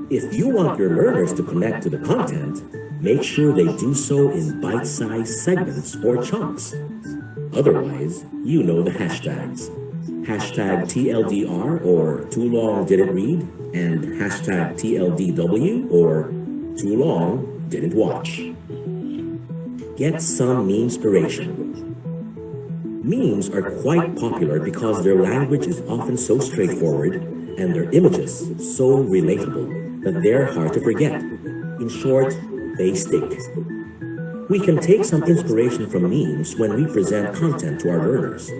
If you want your learners to connect to the content, make sure they do so in bite-sized segments or chunks. Otherwise, you know the hashtags. Hashtag TLDR or too long didn't read, and hashtag TLDW or too long didn't watch. Get some meme-spiration. Memes are quite popular because their language is often so straightforward and their images so relatable that they're hard to forget. In short, they stick. We can take some inspiration from memes when we present content to our learners.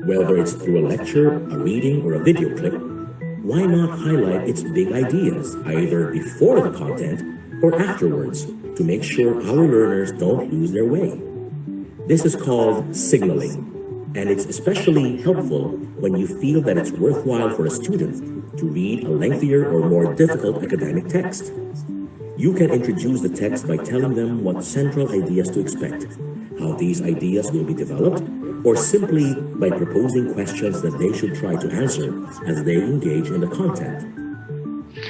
Whether it's through a lecture, a reading, or a video clip, why not highlight its big ideas either before the content or afterwards to make sure our learners don't lose their way? This is called signaling, and it's especially helpful when you feel that it's worthwhile for a student to read a lengthier or more difficult academic text. You can introduce the text by telling them what central ideas to expect, how these ideas will be developed, or simply by proposing questions that they should try to answer as they engage in the content.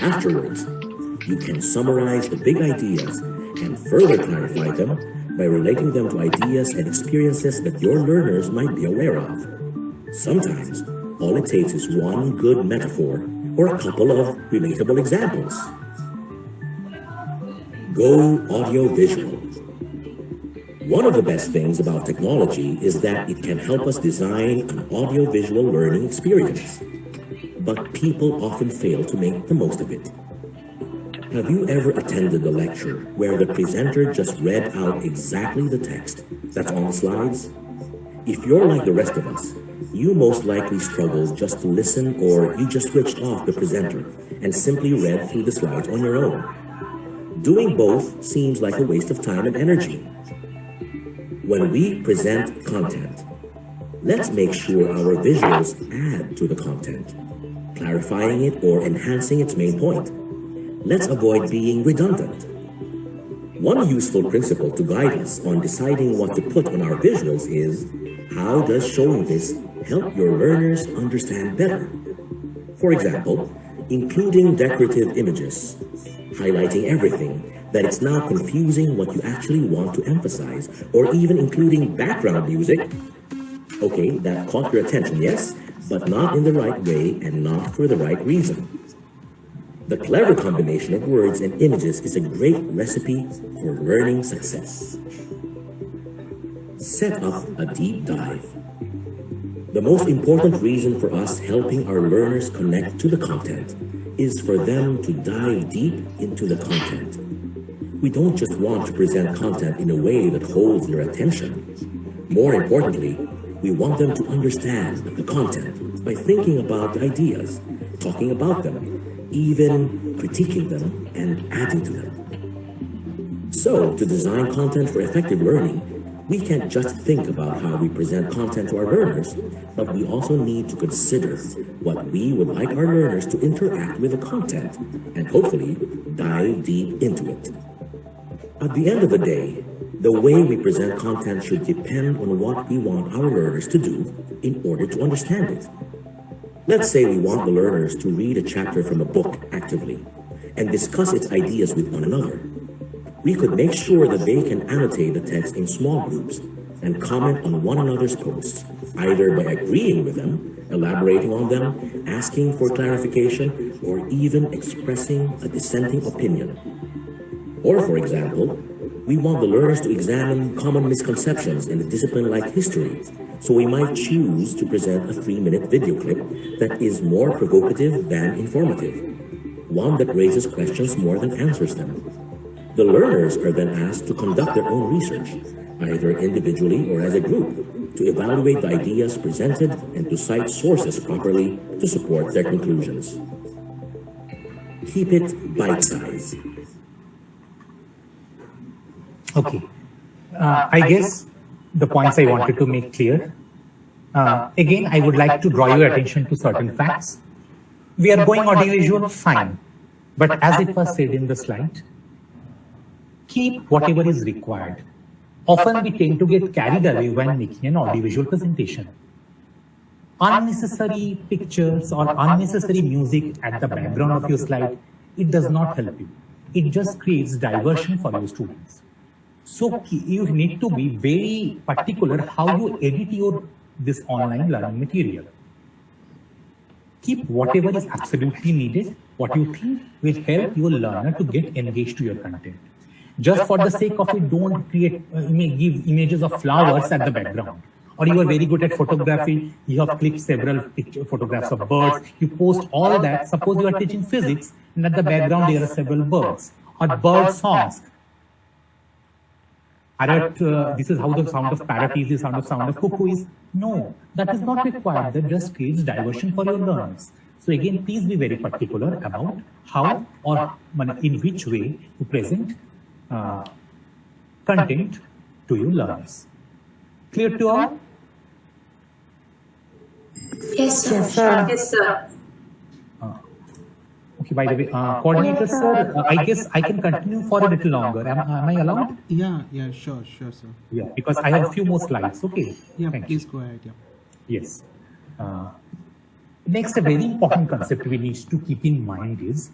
Afterwards, you can summarize the big ideas and further clarify them by relating them to ideas and experiences that your learners might be aware of. Sometimes, all it takes is one good metaphor or a couple of relatable examples. Go audio-visual. One of the best things about technology is that it can help us design an audio-visual learning experience. But people often fail to make the most of it. Have you ever attended a lecture where the presenter just read out exactly the text that's on the slides? If you're like the rest of us, you most likely struggled just to listen, or you just switched off the presenter and simply read through the slides on your own. Doing both seems like a waste of time and energy. When we present content, let's make sure our visuals add to the content, clarifying it or enhancing its main point. Let's avoid being redundant. One useful principle to guide us on deciding what to put on our visuals is, how does showing this help your learners understand better? For example, including decorative images, highlighting everything, that it's now confusing what you actually want to emphasize, or even including background music. Okay, that caught your attention, yes, but not in the right way and not for the right reason. The clever combination of words and images is a great recipe for learning success. Set up a deep dive. The most important reason for us helping our learners connect to the content is for them to dive deep into the content. We don't just want to present content in a way that holds their attention. More importantly, we want them to understand the content by thinking about the ideas, talking about them, even critiquing them and adding to them. So, to design content for effective learning, we can't just think about how we present content to our learners, but we also need to consider what we would like our learners to interact with the content and hopefully dive deep into it. At the end of the day, the way we present content should depend on what we want our learners to do in order to understand it. Let's say we want the learners to read a chapter from a book actively and discuss its ideas with one another. We could make sure that they can annotate the text in small groups and comment on one another's posts, either by agreeing with them, elaborating on them, asking for clarification, or even expressing a dissenting opinion. Or, for example, We want the learners to examine common misconceptions in a discipline like history, so we might choose to present a 3-minute video clip that is more provocative than informative, one that raises questions more than answers them. The learners are then asked to conduct their own research, either individually or as a group, to evaluate the ideas presented and to cite sources properly to support their conclusions. Keep it bite-sized. Okay. I guess the points I wanted to make clear. Again, I would like to draw your attention to certain facts. We are going audiovisual, fine. But as it was said in the slide, keep whatever is required. Often we tend to get carried away when making an audiovisual presentation. Unnecessary pictures or unnecessary music at the background of your slide, it does not help you. It just creates diversion for your students. So you need to be very particular how you edit this online learning material. Keep whatever is absolutely needed, what you think will help your learner to get engaged to your content. Just for the sake of it, don't create, give images of flowers at the background. Or you are very good at photography, you have clicked several photographs of birds, you post all that. Suppose you are teaching physics and at the background there are several birds or bird songs. This is how the sound of parrot is, the sound of cuckoo is. No, that is not required. That just creates diversion for your learners. So again, please be very particular about how or in which way you present content to your learners. Clear to all? Yes, sir. Yes, sir. Yes, sir. Okay, by the way, coordinator sir, I guess I can continue for a little longer. Am I allowed? Yeah, sure, sir. Yeah, because I have a few more slides. Okay. Yeah, Thank please you. go ahead. Yeah. Yes. Next, a very important concept we need to keep in mind is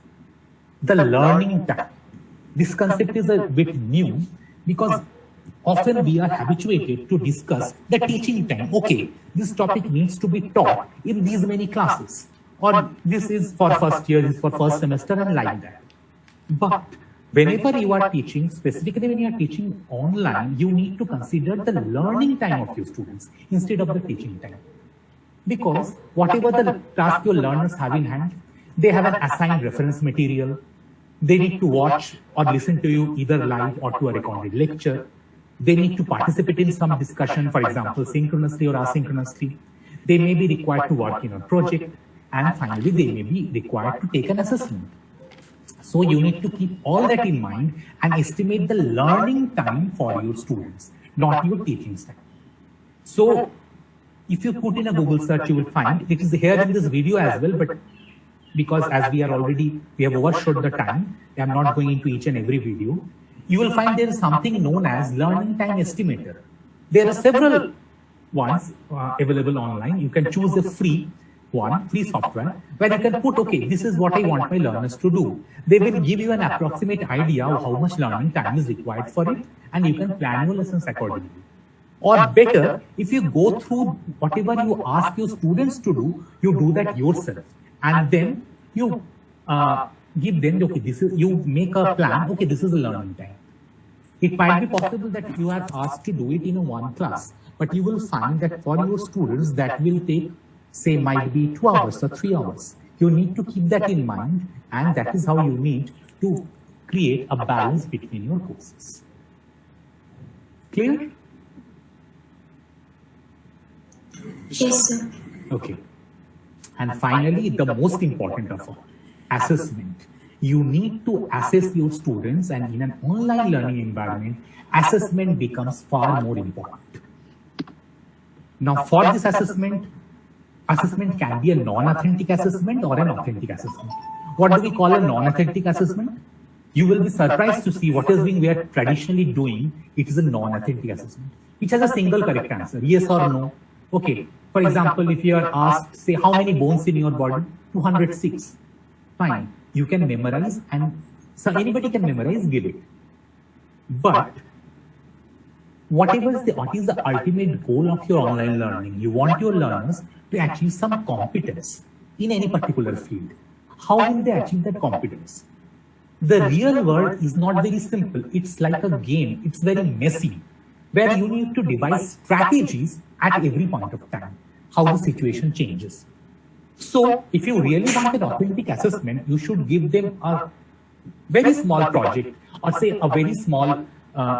the learning time. This concept is a bit new because often we are habituated to discuss the teaching time. Okay, this topic needs to be taught in these many classes. Or this is for first year, this is for first semester and like that. But whenever you are teaching, specifically when you are teaching online, you need to consider the learning time of your students instead of the teaching time. Because whatever the task your learners have in hand, they have an assigned reference material. They need to watch or listen to you either live or to a recorded lecture. They need to participate in some discussion, for example, synchronously or asynchronously. They may be required to work in a project. And finally, they may be required to take an assessment. So you need to keep all that in mind and estimate the learning time for your students, not your teaching time. So if you put in a Google search, you will find it is here in this video as well, but because as we have overshot the time, I am not going into each and every video. You will find there is something known as learning time estimator. There are several ones available online. You can choose a free software, where you can put, okay, this is what I want my learners to do. They will give you an approximate idea of how much learning time is required for it, and you can plan your lessons accordingly. Or better, if you go through whatever you ask your students to do, you do that yourself. And then you give them, okay, you make a plan, okay, this is the learning time. It might be possible that you are asked to do it in one class, but you will find that for your students that will take, say, might be 2 hours or 3 hours. You need to keep that in mind, and that is how you need to create a balance between your courses. Clear? Yes, sir. Okay. And finally, the most important of all, assessment. You need to assess your students, and in an online learning environment, assessment becomes far more important. Now, for this assessment can be a non-authentic assessment or an authentic assessment. What do we call a non-authentic assessment? You will be surprised to see what is being we are traditionally doing. It is a non-authentic assessment, which has a single correct answer, yes or no. Okay, for example, if you are asked, say, how many bones in your body? 206. Fine, you can memorize, and so anybody can memorize, give it. But what is the ultimate goal of your online learning? You want your learners to achieve some competence in any particular field. How will they achieve that competence? The real world is not very simple. It's like a game. It's very messy, where you need to devise strategies at every point of time, how the situation changes. So if you really want an authentic assessment, you should give them a very small project, or say a very small,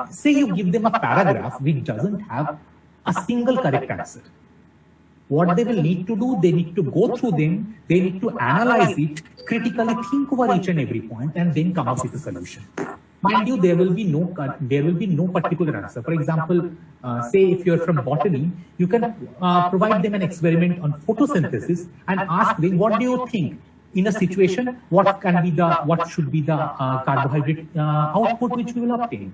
say you give them a paragraph which doesn't have a single correct answer. What they will need to do, they need to go through them, they need to analyze it, critically think over each and every point, and then come up with a solution. Mind you, there will be no particular answer. For example, say if you're from botany, you can provide them an experiment on photosynthesis and ask them, what do you think in a situation, what should be the carbohydrate output which we will obtain?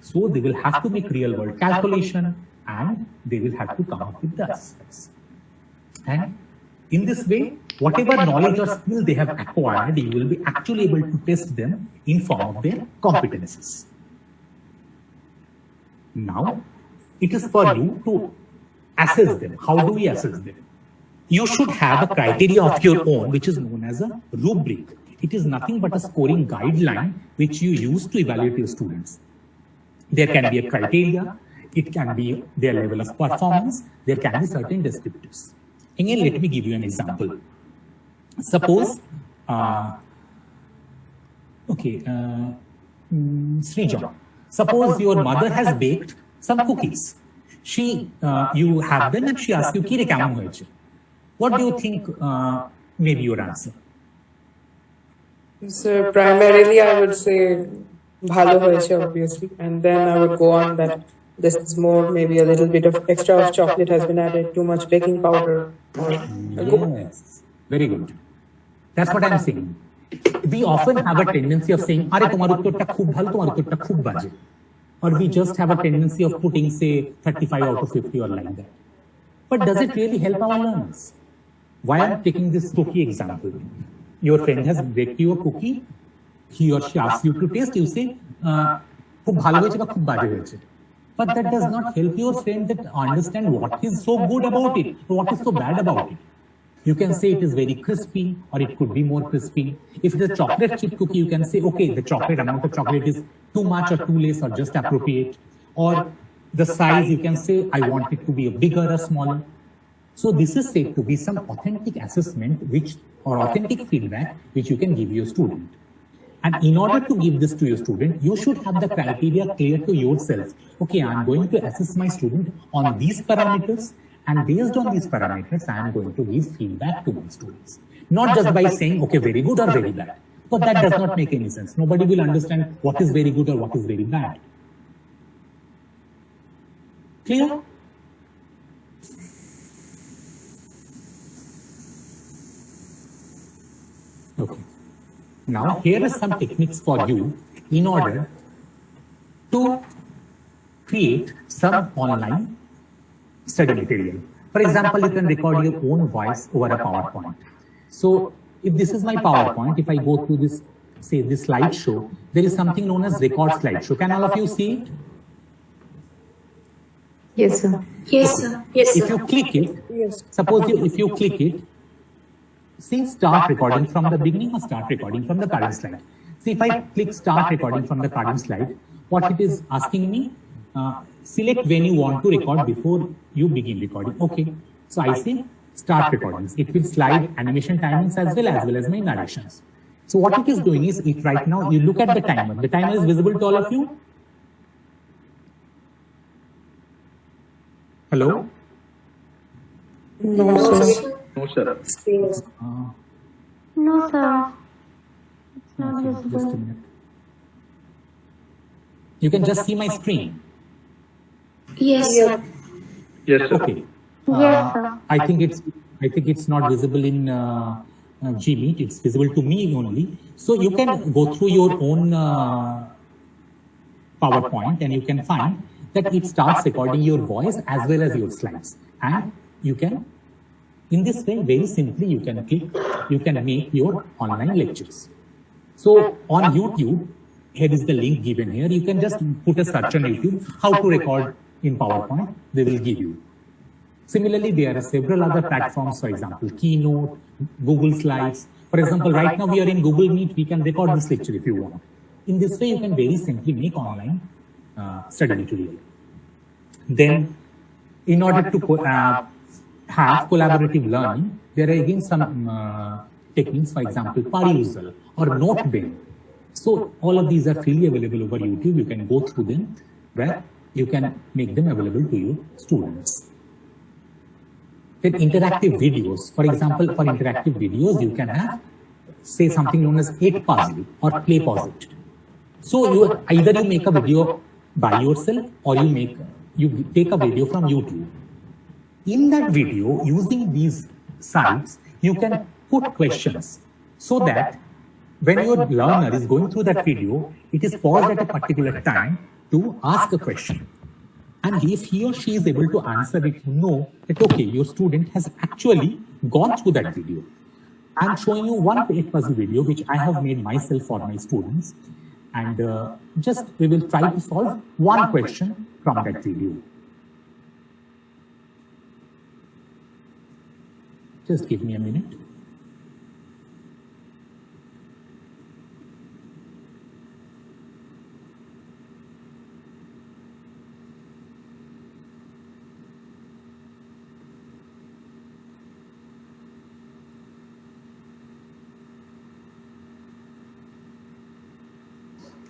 So they will have to make real world calculation, and they will have to come up with the assessments. And in this way, whatever knowledge or skill they have acquired, you will be actually able to test them in form of their competencies. Now, it is for you to assess them. How do we assess them? You should have a criteria of your own, which is known as a rubric. It is nothing but a scoring guideline which you use to evaluate your students. There can be a criteria, it can be their level of performance, there can be certain descriptors. Again, let me give you an example. Suppose, Srijan, suppose your mother has baked some cookies. You have them and she asks you, "Kire kemon hoyeche?" What do you think may be your answer? So primarily I would say bhalo hoyeche, obviously, and then I would go on that this is more, maybe a little bit of extra of chocolate has been added, too much baking powder. Yes, very good. That's what I'm saying. We often have a tendency of saying, "Are tomar uttorta khub bhalo, tomar uttorta khub baje," or we just have a tendency of putting, say, 35 out of 50 or like that. But does it really help our learners? Why I'm taking this cookie example? Your friend has baked you a cookie. He or she asks you to taste. You say, "Khub bhalo hoyeche ba khub baje hoyeche." But that does not help your friend that understand what is so good about it, or what is so bad about it. You can say it is very crispy, or it could be more crispy. If it is a chocolate chip cookie, you can say, okay, the chocolate amount of chocolate is too much or too less or just appropriate. Or the size, you can say, I want it to be bigger or smaller. So this is said to be some authentic assessment or authentic feedback which you can give your student. And in order to give this to your student, you should have the criteria clear to yourself. Okay, I'm going to assess my student on these parameters, and based on these parameters, I am going to give feedback to my students. Not just by saying, okay, very good or very bad. But that does not make any sense. Nobody will understand what is very good or what is very bad. Clear? Okay. Now, here are some techniques for you in order to create some online study material. For example, you can record your own voice over a PowerPoint. So, if this is my PowerPoint, if I go through this, say this slideshow, there is something known as record slideshow. Can all of you see it? Yes, sir. Yes, sir. Yes, If sir. you click it, Yes. suppose if you click it, see start recording from the beginning or start recording from the current slide. See, if I click start recording from the current slide, what it is asking me, select when you want to record before you begin recording. Okay, so I say start recordings. It will slide animation timings as well as my narrations. So what it is doing is, right now, you look at the timer. The timer is visible to all of you? Hello? No, sir. No, sir. No, sir. It's not Just a visible. minute. You can just see my screen. Yes, sir. Yes, sir. Okay. Yes, sir. I think it's not visible in Gmeet. It's visible to me only. So you can go through your own PowerPoint and you can find that it starts recording your voice as well as your slides. And you can, in this way, very simply, you can make your online lectures. So on YouTube, here is the link given here. You can just put a search on YouTube, how to record in PowerPoint, they will give you. Similarly, there are several other platforms, for example, Keynote, Google Slides. For example, right now we are in Google Meet, we can record this lecture if you want. In this way, you can very simply make online study material. Then, in order to have collaborative learning, there are again some techniques, for example, perusal or Notebin. So all of these are freely available over YouTube. You can go through them where you can make them available to your students. Then interactive videos. For example, for interactive videos, you can have, say, something known as 8puzzle or play pause it. So either you make a video by yourself or you take a video from YouTube. In that video, using these sites, you can put questions so that when your learner is going through that video, it is paused at a particular time to ask a question. And if he or she is able to answer it, you know that, okay, your student has actually gone through that video. I'm showing you one 8puzzle video, which I have made myself for my students. And we will try to solve one question from that video. Just give me a minute.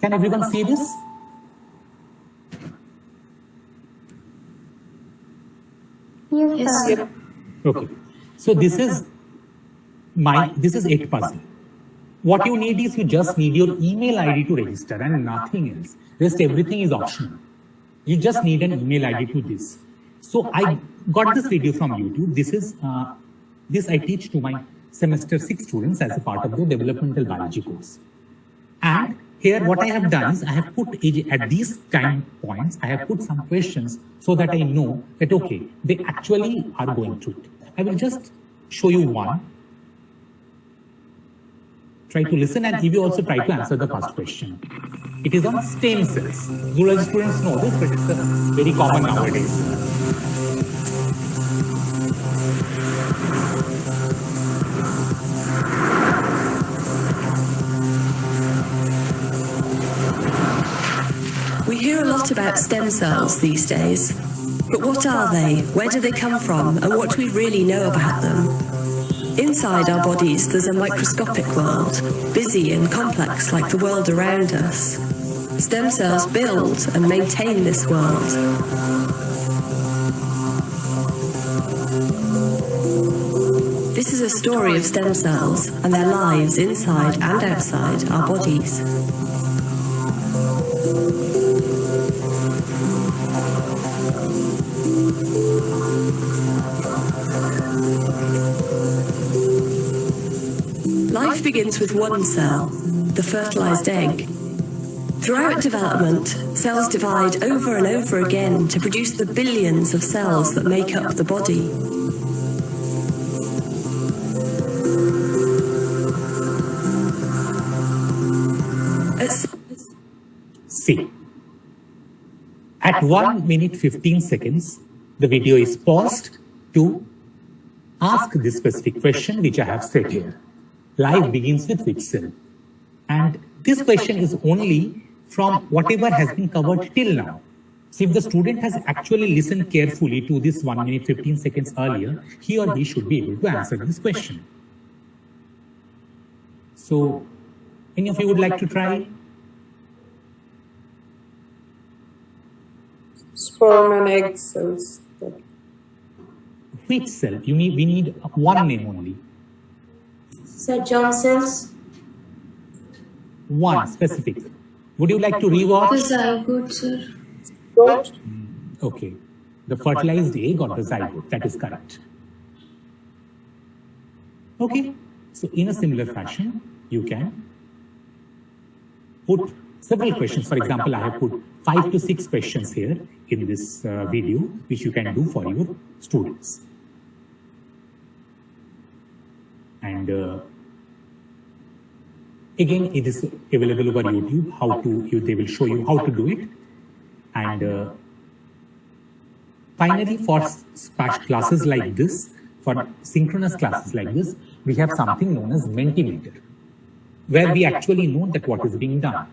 Can everyone see this? Yes, sir. Okay. So this is 8puzzle. What you need is you just need your email ID to register and nothing else. Rest everything is optional. You just need an email ID to this. So I got this video from YouTube. This I teach to my semester 6 students as a part of the developmental biology course. And here what I have done is I have put at these time points, I have put some questions so that I know that, okay, they actually are going through it. I will just show you one. Try to listen and you also try to answer the first question. It is on stem cells. Zoology students know this, but it's very common nowadays. We hear a lot about stem cells these days. But what are they? Where do they come from? And what do we really know about them? Inside our bodies, there's a microscopic world, busy and complex like the world around us. Stem cells build and maintain this world. This is a story of stem cells and their lives inside and outside our bodies. Life begins with one cell, the fertilized egg. Throughout development, cells divide over and over again to produce the billions of cells that make up the body. See, at 1 minute 15 seconds, the video is paused to ask this specific question which I have said here. Life begins with which cell? And this question is only from whatever has been covered till now. So if the student has actually listened carefully to this 1 minute 15 seconds earlier, he or he should be able to answer this question. So, any of you would like to try? Sperm and egg cells. Which cell? We need one name only. Sir, germ cells. One specific. Would you like to rewatch? The zygote, sir. Goat. Okay. The fertilized egg or the zygote. That is correct. Okay. So in a similar fashion, you can put several questions. For example, I have put 5 to 6 questions here in this video, which you can do for your students. And again, it is available over YouTube. They will show you how to do it. And finally, for classes like this, for synchronous classes like this, we have something known as Mentimeter, where we actually know that what is being done.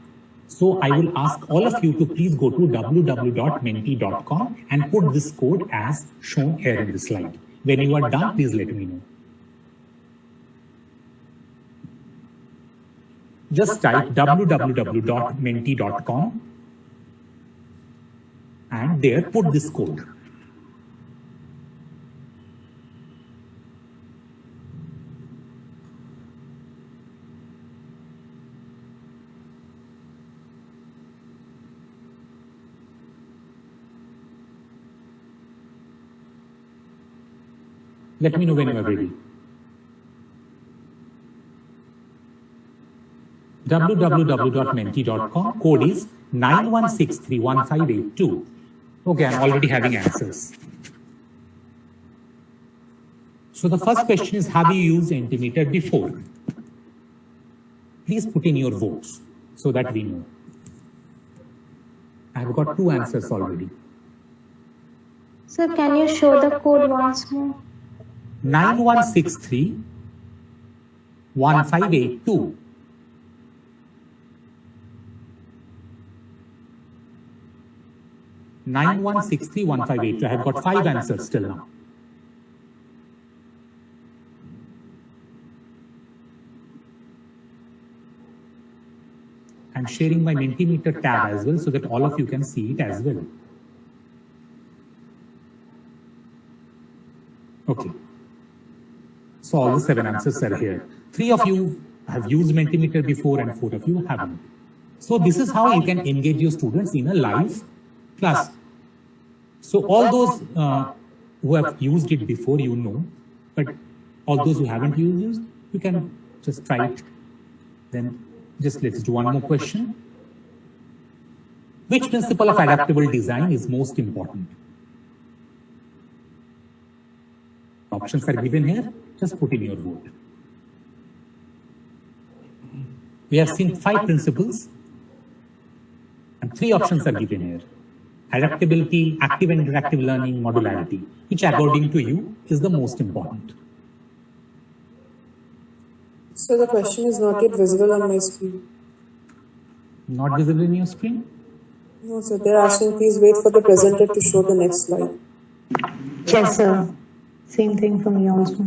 So I will ask all of you to please go to www.menti.com and put this code as shown here in the slide. When you are done, please let me know. Just type www.menti.com and there put this code. Let me know when you are ready. www.menti.com, code is 91631582. Okay, I'm already having answers. So the first question is, have you used Estimator before? Please put in your votes so that we know. I've got 2 answers already. Sir, can you show the code once more? 91631582. I have got 5 answers till now. I'm sharing my Mentimeter tab as well so that all of you can see it as well. Okay. So all the 7 answers are here. 3 of you have used Mentimeter before and 4 of you haven't. So this is how you can engage your students in a live class. So all those who have used it before, you know, but all those who haven't used, you can just try it. Then just let's do one more question. Which principle of adaptable design is most important? Options are given here. Just put in your vote. We have seen 5 principles and 3 options are given here. Adaptability, active and interactive learning, modularity. Which according to you is the most important? So the question is not yet visible on my screen. Not visible in your screen? No, sir. They're asking please wait for the presenter to show the next slide. Yes, sir. Same thing for me also.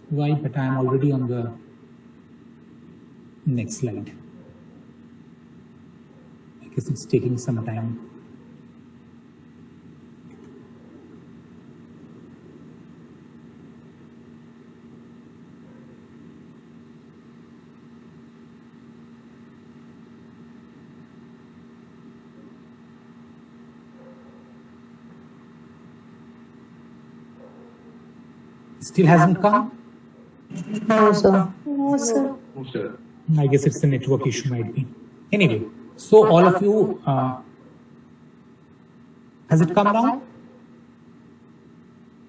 Why? But I am already on the next slide. I guess it's taking some time. Still hasn't come? No, sir. No, sir. I guess it's a network issue, might be. Anyway, so all of you, has it come now?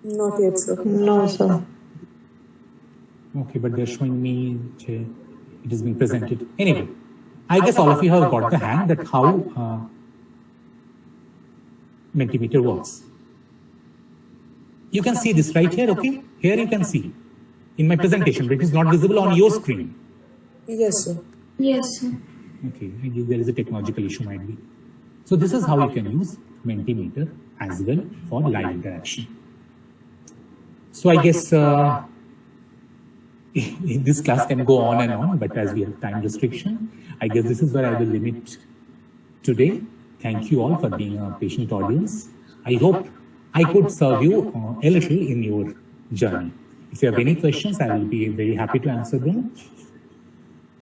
Not yet, sir. No, sir. Okay, but they're showing me it is being presented. Anyway, I guess all of you have got the hang that how Mentimeter works. You can see this right here, okay? Here you can see in my presentation, but it is not visible on your screen. Yes, sir. Yes, sir. Okay, I guess there is a technological issue might be. So this is how you can use Mentimeter as well for live interaction. So I guess this class can go on and on, but as we have time restriction, I guess this is where I will limit today. Thank you all for being a patient audience. I hope I could serve you a little in your journey. If you have any questions, I will be very happy to answer them.